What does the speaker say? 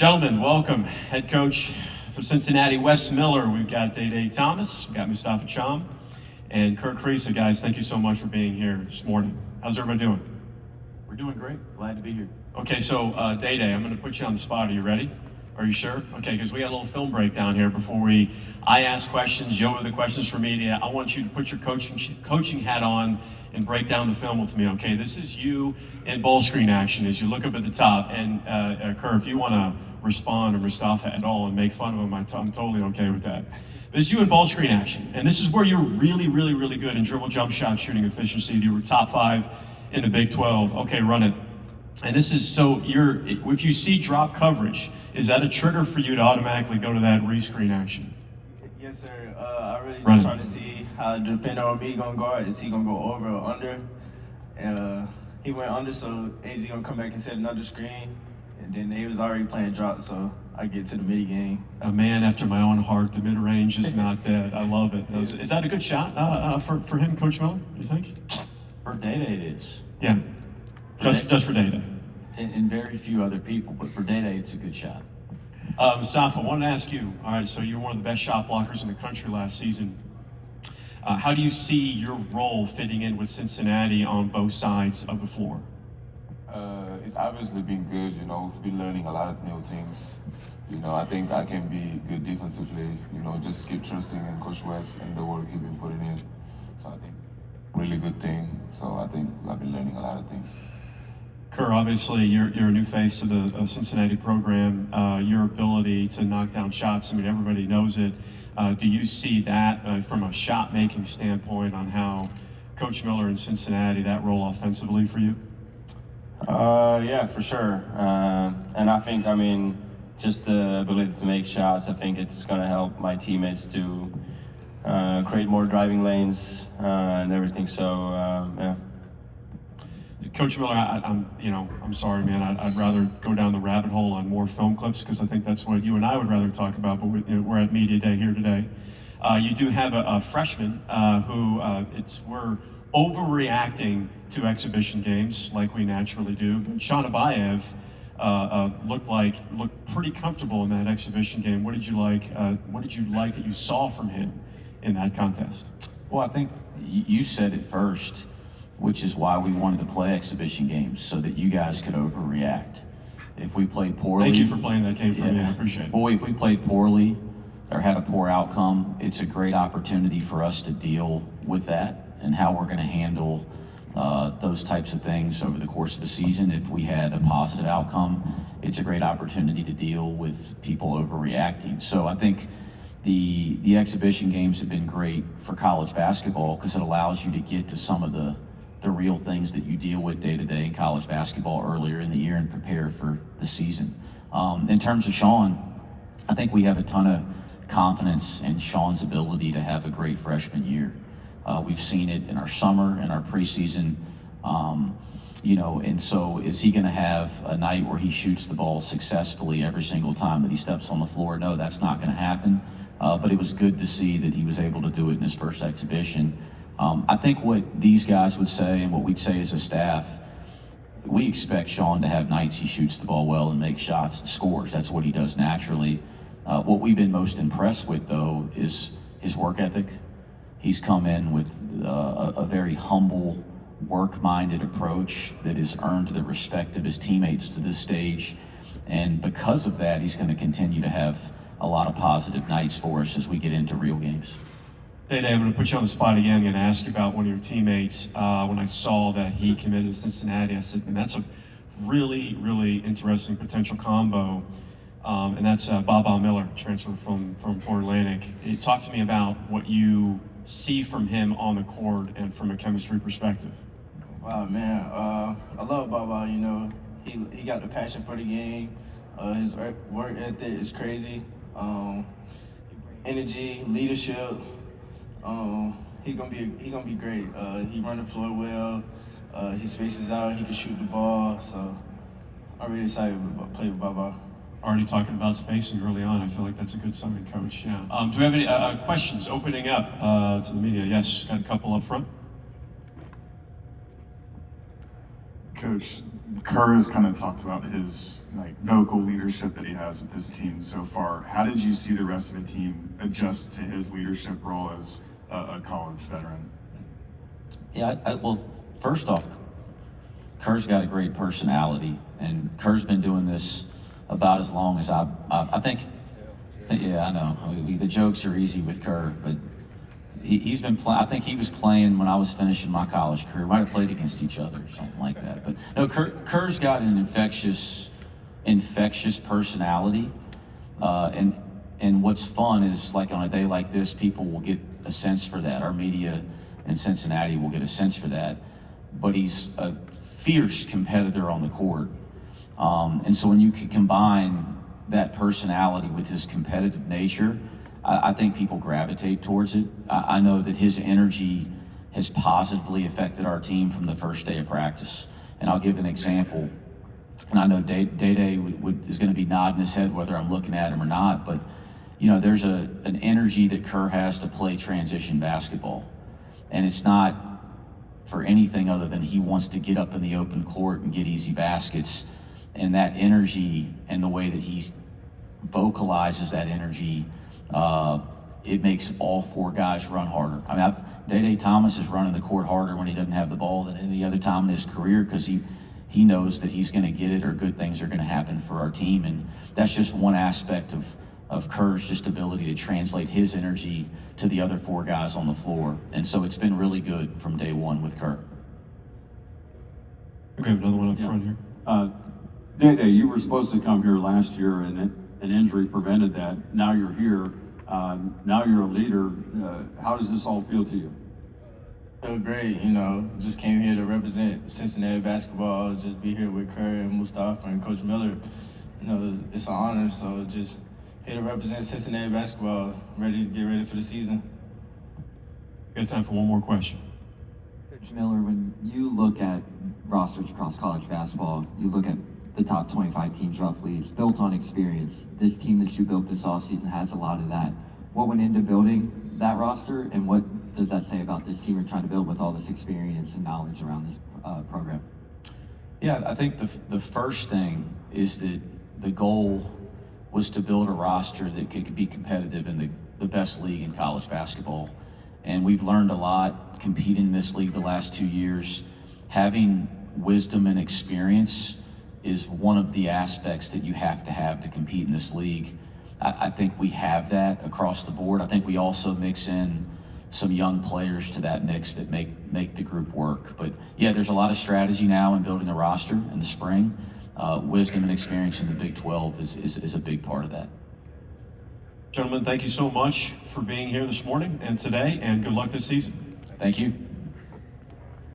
Gentlemen, welcome. Head coach for Cincinnati, Wes Miller. We've got Day Thomas, we've got Mustafa Cham, and Kirk Creasa. Guys, thank you so much for being here this morning. How's everybody doing? We're doing great. Glad to be here. Okay, so Day, I'm going to put you on the spot. Are you ready? Are you sure? Okay, because we got a little film breakdown here before I ask questions, you have the questions for media. I want you to put your coaching hat on and break down the film with me, okay? This is you in ball screen action as you look up at the top. And Kerr, if you want to respond, or Mustafa at all, and make fun of him, I'm totally okay with that. This is you in ball screen action. And this is where you're really, really, really good in dribble jump shot shooting efficiency. You were top 5 in the Big 12. Okay, run it. And this is, so if you see drop coverage, is that a trigger for you to automatically go to that rescreen action? Yes, sir. I really just trying to see how the defender on me gonna guard. Is he gonna go over or under? He went under, so AZ gonna come back and set another screen. And then they was already playing drop, so I get to the mid game. A man after my own heart. The mid range is not dead. I love it. Is that a good shot for him, Coach Miller? You think? For Day it is. Yeah. Just for Day. And very few other people, but for Day it's a good shot. Mustafa, I wanted to ask you, all right, so you're one of the best shot blockers in the country last season. How do you see your role fitting in with Cincinnati on both sides of the floor? It's obviously been good, been learning a lot of new things. I think I can be good defensively, just keep trusting in Coach West and the work he's been putting in. So I think really good thing. So I think I've been learning a lot of things. Kerr, obviously you're a new face to the Cincinnati program. Your ability to knock down shots, I mean, everybody knows it. Do you see that from a shot-making standpoint on how Coach Miller in Cincinnati, that role offensively for you? Yeah, for sure. And I think, just the ability to make shots, I think it's going to help my teammates to create more driving lanes and everything. So, yeah. Coach Miller, I'm sorry, man. I'd rather go down the rabbit hole on more film clips because I think that's what you and I would rather talk about. But we're at Media Day here today. You do have a freshman who we're overreacting to exhibition games like we naturally do. But Sean Abayev looked pretty comfortable in that exhibition game. What did you like? What did you like that you saw from him in that contest? Well, I think you said it first, which is why we wanted to play exhibition games, so that you guys could overreact. If we played poorly... Thank you for playing that game for me, I appreciate it. Well, if we played poorly or had a poor outcome, it's a great opportunity for us to deal with that and how we're gonna handle those types of things over the course of the season. If we had a positive outcome, it's a great opportunity to deal with people overreacting. So I think the exhibition games have been great for college basketball because it allows you to get to some of the real things that you deal with day to day in college basketball earlier in the year and prepare for the season. In terms of Sean, I think we have a ton of confidence in Sean's ability to have a great freshman year. We've seen it in our summer and our preseason, and so is he going to have a night where he shoots the ball successfully every single time that he steps on the floor? No, that's not going to happen. But it was good to see that he was able to do it in his first exhibition. I think what these guys would say and what we'd say as a staff, we expect Sean to have nights he shoots the ball well and makes shots and scores. That's what he does naturally. What we've been most impressed with, though, is his work ethic. He's come in with a very humble, work-minded approach that has earned the respect of his teammates to this stage. And because of that, he's going to continue to have a lot of positive nights for us as we get into real games. Day, I'm going to put you on the spot again. I'm going to ask you about one of your teammates. When I saw that he committed to Cincinnati, I said, man, that's a really, really interesting potential combo. And that's Baba Miller, transfer from Florida Atlantic. Talk to me about what you see from him on the court and from a chemistry perspective. Wow, man. I love Baba. He got the passion for the game. His work ethic is crazy. Energy, leadership. He gonna be great. He run the floor well. He spaces out. He can shoot the ball. So I'm really excited to play with Baba. Already talking about spacing early on. I feel like that's a good sign, Coach. Yeah. Do we have any questions opening up to the media? Yes, got a couple up front. Coach, Kerr has kind of talked about his vocal leadership that he has with this team so far. How did you see the rest of the team adjust to his leadership role as a college veteran? Yeah, well, first off, Kerr's got a great personality, and Kerr's been doing this about as long as I think. Yeah, I know. The jokes are easy with Kerr, but he's been playing. I think he was playing when I was finishing my college career. We might have played against each other or something like that. But no, Kerr's got an infectious personality, and what's fun is, like, on a day like this, people will get a sense for that. Our media in Cincinnati will get a sense for that. But he's a fierce competitor on the court, and so when you can combine that personality with his competitive nature, I think people gravitate towards it. I know that his energy has positively affected our team from the first day of practice. And I'll give an example. And I know Day is going to be nodding his head whether I'm looking at him or not. But, there's an energy that Kerr has to play transition basketball. And it's not for anything other than he wants to get up in the open court and get easy baskets. And that energy and the way that he vocalizes that energy, it makes all four guys run harder. I mean, Day Thomas is running the court harder when he doesn't have the ball than any other time in his career, because he knows that he's going to get it or good things are going to happen for our team. And that's just one aspect of Kerr's just ability to translate his energy to the other four guys on the floor. And so it's been really good from day one with Kerr. Okay, another one up front here. Day, you were supposed to come here last year, and an injury prevented that. Now you're here. Now you're a leader. How does this all feel to you? Feel great, just came here to represent Cincinnati basketball, just be here with Kerr and Mustafa and Coach Miller. It's an honor, so just here to represent Cincinnati basketball, ready to get ready for the season. Got time for one more question. Coach Miller, when you look at rosters across college basketball, you look at the top 25 teams roughly, it's built on experience. This team that you built this offseason has a lot of that. What went into building that roster, and what does that say about this team you're trying to build with all this experience and knowledge around this program? Yeah, I think the first thing is that the goal was to build a roster that could be competitive in the best league in college basketball. And we've learned a lot competing in this league the last 2 years. Having wisdom and experience is one of the aspects that you have to compete in this league. I think we have that across the board. I think we also mix in some young players to that mix that make the group work. But yeah, there's a lot of strategy now in building the roster in the spring. Wisdom and experience in the Big 12 is a big part of that. Gentlemen, thank you so much for being here this morning and today, and good luck this season. Thank you.